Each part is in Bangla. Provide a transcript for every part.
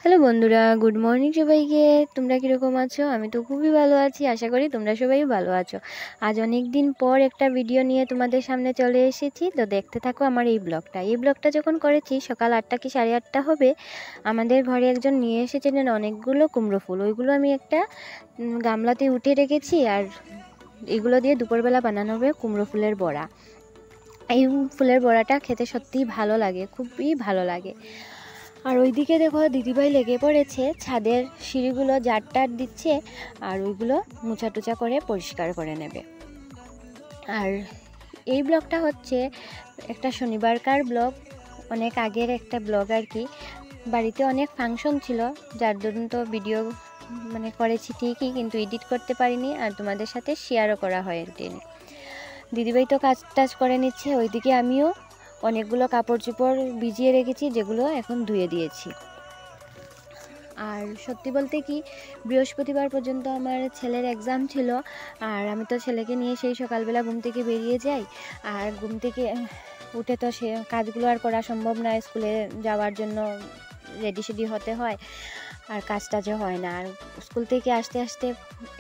হ্যালো বন্ধুরা, গুড মর্নিং সবাইকে। তোমরা কীরকম আছো? আমি তো খুবই ভালো আছি, আশা করি তোমরা সবাই ভালো আছো। আজ অনেক দিন পর একটা ভিডিও নিয়ে তোমাদের সামনে চলে এসেছি, তো দেখতে থাকো আমার এই ব্লগটা যখন করেছি সকাল 8টা কি 8:30 হবে, আমাদের ঘরে একজন নিয়ে এসেছিলেন অনেকগুলো কুমড়ো ফুল। ওইগুলো আমি একটা গামলাতে উঠে রেখেছি, আর এগুলো দিয়ে দুপুরবেলা বানানো হবে কুমড়ো ফুলের বড়া। এই ফুলের বড়াটা খেতে সত্যিই ভালো লাগে, খুবই ভালো লাগে। আর ওইদিকে দেখো দিদিভাই লেগে পড়েছে ছাদের সিঁড়িগুলো ঝাড় দিচ্ছে, আর ওইগুলো মোছা টুচা করে পরিষ্কার করে নেবে। আর এই ব্লগটা হচ্ছে একটা শনিবারকার ব্লগ, অনেক আগের একটা ব্লগ আর কি। বাড়িতে অনেক ফাংশন ছিল, যার দরুন তো ভিডিও করেছি ঠিকই, কিন্তু এডিট করতে পারিনি আর তোমাদের সাথে শেয়ারও করা হয়নি। দিদিভাই তো কাজ টাজ করে নিচ্ছে, ওইদিকে আমিও অনেকগুলো কাপড় চোপড় ভিজিয়ে রেখেছি, যেগুলো এখন ধুয়ে দিয়েছি। আর সত্যি বলতে কি, বৃহস্পতিবার পর্যন্ত আমার ছেলের এক্সাম ছিল, আর আমি তো ছেলেকে নিয়ে সেই সকালবেলা ঘুম থেকে বেরিয়ে যাই, আর ঘুম থেকে উঠে তো সে কাজগুলো আর করা সম্ভব না, স্কুলে যাওয়ার জন্য রেডি হতে হয়, আর কাজ টাজও হয় না। আর স্কুল থেকে আসতে আসতে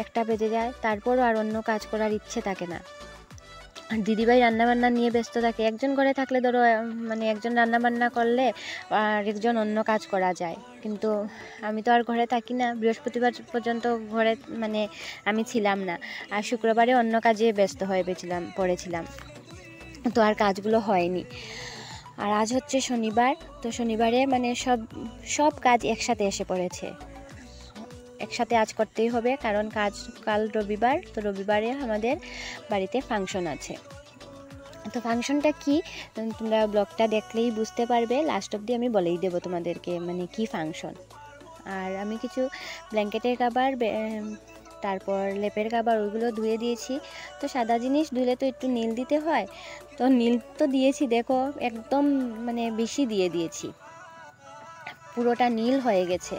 1টা বেজে যায়, তারপরও আর অন্য কাজ করার ইচ্ছে থাকে না। আর দিদিভাই রান্নাবান্না নিয়ে ব্যস্ত থাকে। একজন ঘরে থাকলে ধরো একজন রান্নাবান্না করলে আর একজন অন্য কাজ করা যায়, কিন্তু আমি তো আর ঘরে থাকি না। বৃহস্পতিবার পর্যন্ত ঘরে আমি ছিলাম না, আর শুক্রবারে অন্য কাজে ব্যস্ত হয়ে পড়েছিলাম, তো আর কাজগুলো হয়নি। আর আজ হচ্ছে শনিবার, তো শনিবারে সব কাজ একসাথে এসে পড়েছে, একসাথে আজ করতেই হবে, কারণ কাল রবিবার, তো রবিবারে আমাদের বাড়িতে ফাংশন আছে। তো ফাংশনটা কি, তোমরা ব্লগটা দেখলেই বুঝতে পারবে, লাস্ট অবধি আমি বলেই দেবো তোমাদেরকে কি ফাংশন। আর আমি কিছু ব্ল্যাঙ্কেটের কাভার, তারপর লেপের কাভার, ওইগুলো ধুয়ে দিয়েছি। তো সাদা জিনিস ধুলে তো একটু নীল দিতে হয়, তো নীল তো দিয়েছি, দেখো একদম বেশি দিয়ে দিয়েছি, পুরোটা নীল হয়ে গেছে।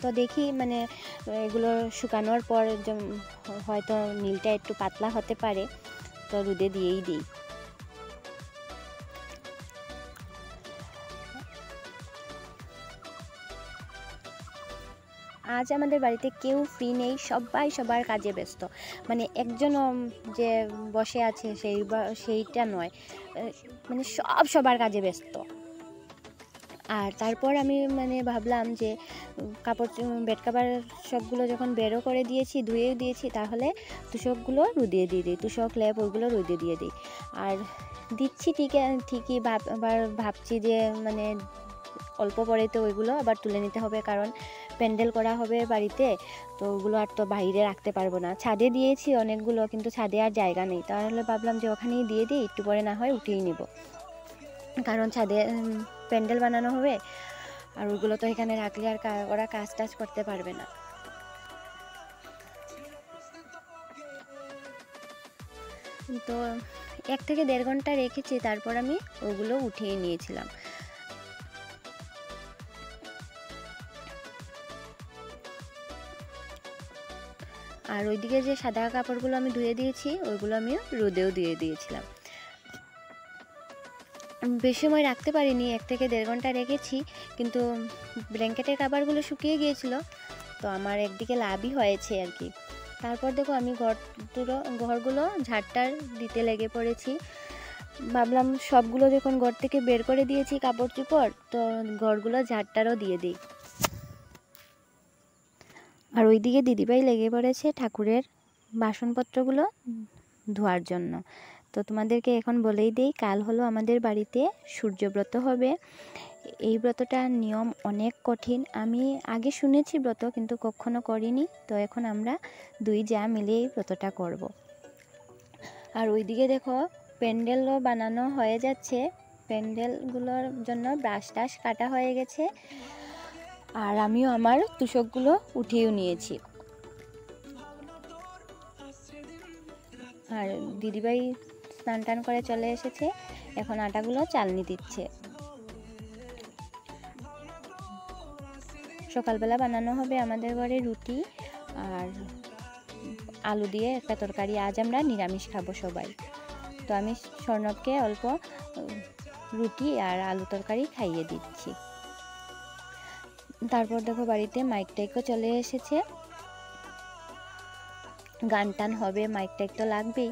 তো দেখি এগুলো শুকানোর পর হয়তো নীলটা একটু পাতলা হতে পারে, তো রোদে দিয়েই দিই। আজ আমাদের বাড়িতে কেউ ফ্রি নেই, সবাই সবার কাজে ব্যস্ত। একজন যে বসে আছে সেইটা নয়, সবার কাজে ব্যস্ত। আর তারপর আমি ভাবলাম যে বেড কাভার সবগুলো যখন বেরো করে দিয়েছি, ধুয়ে দিয়েছি, তাহলে তুষকগুলো রোদে দিয়ে দিই, তুষক লেপ ওইগুলো রোদে দিয়ে দিই। আর দিচ্ছি ঠিকই আবার ভাবছি যে অল্প পরে তো ওইগুলো আবার তুলে নিতে হবে, কারণ প্যান্ডেল করা হবে বাড়িতে, তো ওগুলো আর তো বাইরে রাখতে পারবো না। ছাদে দিয়েছি অনেকগুলো, কিন্তু ছাদে আর জায়গা নেই, তাহলে ভাবলাম যে ওখানেই দিয়ে দিই, একটু পরে না হয় উঠিয়ে নিব, কারণ ছাদে প্যান্ডেল বানানো হবে, আর ওইগুলো তো এখানে রাখলে আর ওরা কাজ টাজ করতে পারবে না। তো 1 থেকে 1.5 ঘন্টা রেখেছি, তারপর আমি ওগুলো উঠিয়ে নিয়েছিলাম। আর ওইদিকে যে সাদা কাপড়গুলো আমি ধুয়ে দিয়েছি, ওইগুলো আমি রোদেও দিয়ে দিয়েছিলাম। বেশি সময় রাখতে পারিনি, 1 থেকে 1.5 ঘন্টা রেখেছি, কিন্তু ব্ল্যাঙ্কেটের কাভারগুলো শুকিয়ে গিয়েছিল, তো আমার একদিকে লাভই হয়েছে আর কি। তারপর দেখো আমি ঘরগুলো ঝাড়টার দিতে লেগে পড়েছি। ভাবলাম সবগুলো যখন ঘর থেকে বের করে দিয়েছি কাপড় চোপড়, তো ঘরগুলো ঝাড়টারও দিয়ে দিই। আর ওইদিকে দিদিভাই লেগে পড়েছে ঠাকুরের বাসনপত্রগুলো ধোয়ার জন্য। তো তোমাদেরকে এখন বলেই দিই, কাল হলো আমাদের বাড়িতে সূর্যব্রত হবে। এই ব্রতটার নিয়ম অনেক কঠিন, আমি আগে শুনেছি ব্রত, কিন্তু কখনো করিনি, তো এখন আমরা 2 জা মিলে এই ব্রতটা করব। আর ওইদিকে দেখো প্যান্ডেলও বানানো হয়ে যাচ্ছে, প্যান্ডেলগুলোর জন্য ব্রাশ টাশ কাটা হয়ে গেছে, আর আমিও আমার তুষকগুলো উঠিয়েও নিয়েছি। আর দিদিভাই স্নান টান করে চলে এসেছে, এখন আটাগুলো চালনি দিচ্ছে। সকালবেলা বানানো হবে আমাদের ঘরে রুটি আর আলু দিয়ে একটা তরকারি। আজ আমরা নিরামিষ খাবো সবাই, তো আমি স্বর্ণবকে অল্প রুটি আর আলু তরকারি খাইয়ে দিচ্ছি। তারপর দেখো বাড়িতে মাইক টাইকও চলে এসেছে, গান টান হবে, মাইক টাইক তো লাগবেই।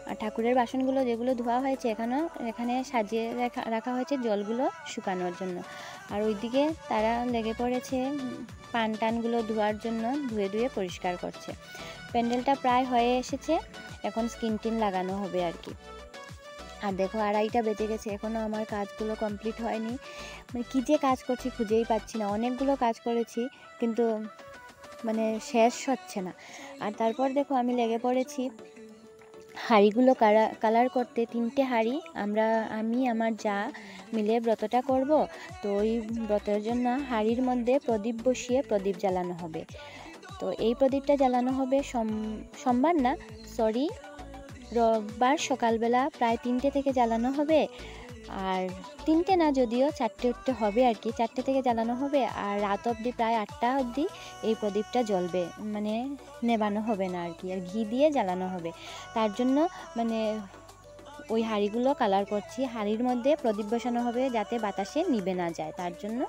আর ঠাকুরের বাসনগুলো যেগুলো ধোয়া হয়েছে এখানে সাজিয়ে রাখা হয়েছে জলগুলো শুকানোর জন্য। আর ওইদিকে তারা লেগে পড়েছে পান টানগুলো ধোয়ার জন্য, ধুয়ে ধুয়ে পরিষ্কার করছে। প্যান্ডেলটা প্রায় হয়ে এসেছে, এখন স্কিন টিন লাগানো হবে আর কি। আর দেখো 2:30 বেজে গেছে, এখনও আমার কাজগুলো কমপ্লিট হয়নি। মানে কী যে কাজ করছি খুঁজেই পাচ্ছি না, অনেকগুলো কাজ করেছি কিন্তু মানে শেষ হচ্ছে না। আর তারপর দেখো আমি লেগে পড়েছি হাঁড়িগুলো কালার করতে। 3টে হাঁড়ি আমি আমার যা মিলে ব্রতটা করব। তো ওই ব্রতের জন্য হাঁড়ির মধ্যে প্রদীপ বসিয়ে প্রদীপ জ্বালানো হবে। তো এই প্রদীপটা জ্বালানো হবে সোমবার না সরি রোববার সকালবেলা প্রায় 3টে থেকে জ্বালানো হবে। আর 3টে না, যদিও 4টে হবে আর কি, 4টে থেকে জ্বালানো হবে। আর রাত অবধি প্রায় 8টা অবধি এই প্রদীপটা জ্বলবে, মানে নেবানো হবে না আর কি, আর ঘি দিয়ে জ্বালানো হবে। তার জন্য মানে ওই হাঁড়িগুলো কালার করছি। হাঁড়ির মধ্যে প্রদীপ বসানো হবে যাতে বাতাসে নিভে না যায়, তার জন্য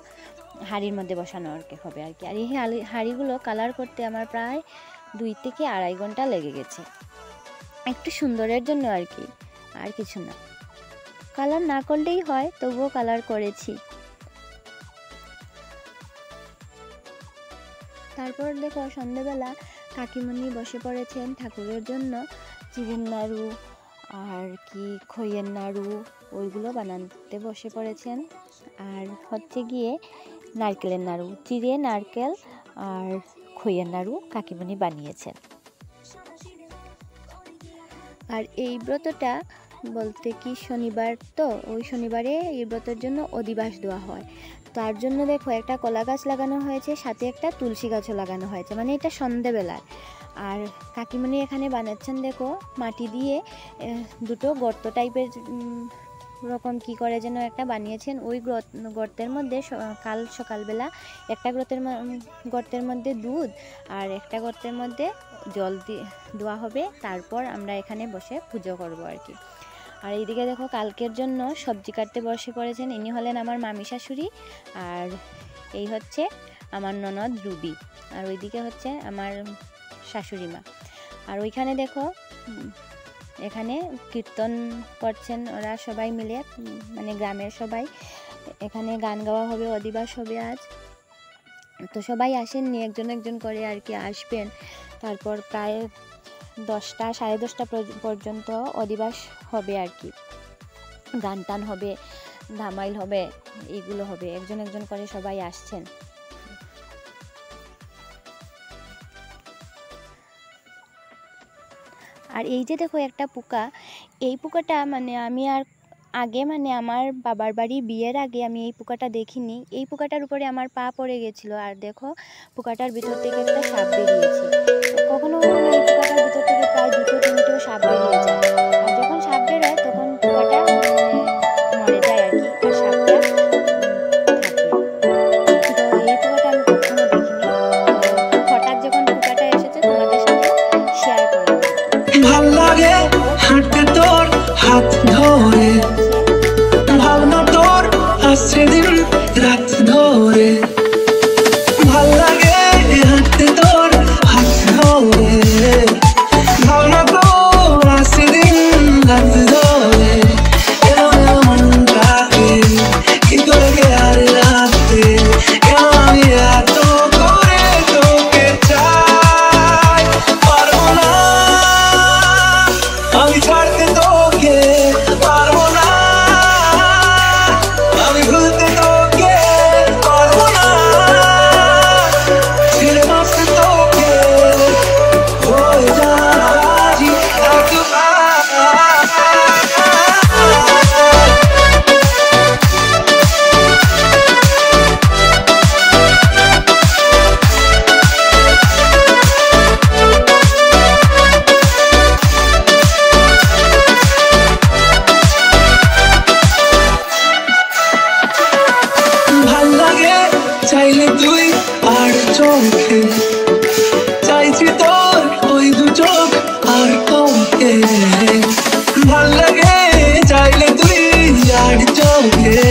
হাঁড়ির মধ্যে বসানো হবে আর কি। আর এই হাঁড়িগুলো কালার করতে আমার প্রায় 2 থেকে 2.5 ঘন্টা লেগে গেছে, একটু সুন্দরের জন্য আর কি, আর কিছু না। কালার না করলেই হয়, তবুও কালার করেছি। তারপর দেখো সন্ধ্যেবেলা কাকিমণি বসে পড়েছেন ঠাকুরের জন্য চিড়ের নাড়ু আর কি খইয়ের নাড়ু, ওইগুলো বানাতে বসে পড়েছেন। আর হচ্ছে গিয়ে নারকেলের নাড়ু, চিড়ে নারকেল আর খইয়ের নাড়ু কাকিমণি বানিয়েছেন। আর এই ব্রতটা বলতে কি শনিবার, তো ওই শনিবারে এই ব্রতের জন্য অধিবাস দেওয়া হয়। তার জন্য দেখো একটা কলা গাছ লাগানো হয়েছে, সাথে একটা তুলসী গাছও লাগানো হয়েছে, মানে এটা সন্ধ্যেবেলায়। আর কাকিমণি এখানে বানাচ্ছেন দেখো মাটি দিয়ে 2টো গর্ত টাইপের রকম কি করে যেন একটা বানিয়েছেন। ওই গর্তের মধ্যে কাল সকালবেলা একটা গর্তের মধ্যে দুধ আর একটা গর্তের মধ্যে জল দেওয়া হবে। তারপর আমরা এখানে বসে পুজো করব আর কি। আর এইদিকে দেখো কালকের জন্য সবজি কাটতে বসে পড়েছেন। ইনি হলেন আমার মামি শাশুড়ি, আর এই হচ্ছে আমার ননদ রুবি, আর ওইদিকে হচ্ছে আমার শাশুড়ি মা। আর ওইখানে দেখো এখানে কীর্তন করছেন ওরা সবাই মিলে, মানে গ্রামের সবাই। এখানে গান গাওয়া হবে, অধিবাস হবে আজ। তো সবাই আসেননি, একজন একজন করে আর কি আসবেন। তারপর প্রায় 10টা সাড়ে 10টা পর্যন্ত অধিবাস হবে আর কি, গান টান হবে, ধামাইল হবে, এইগুলো হবে, একজন একজন করে সবাই আসছেন। আর এই যে দেখো একটা পোকা, এই পোকাটা মানে আমি আর আগে মানে আমার বাবার বাড়ি বিয়ের আগে আমি এই পোকাটা দেখিনি। এই পোকাটার উপরে আমার পা পড়ে গেছিলো, আর দেখো পোকাটার ভিতর থেকে একটা সাপ বেরিয়েছে। কখনো কখনো এই পোকাটার ভিতর থেকে প্রায় 2-3টেও সাপ বেরিয়ে যায়। আর যখন সাপ বেরোয় তখন পোকাটা মরে যায় আর কি, আর সাপটা থাকে। তো এই পোকাটা আমি কখনো দেখিনি, হঠাৎ যখন পোকাটা এসেছে তোমাদের সাথে শেয়ার করলাম। ভাল লাগে হাঁটতে তোর হাত ধরে, ভাবনা তোর আসছে দিন রাত ধরে। ভাল লাগে হাঁটতে তোর হাত ধরে, ভাবনা তোর আসছে দিন রাত ধরে। কাউকে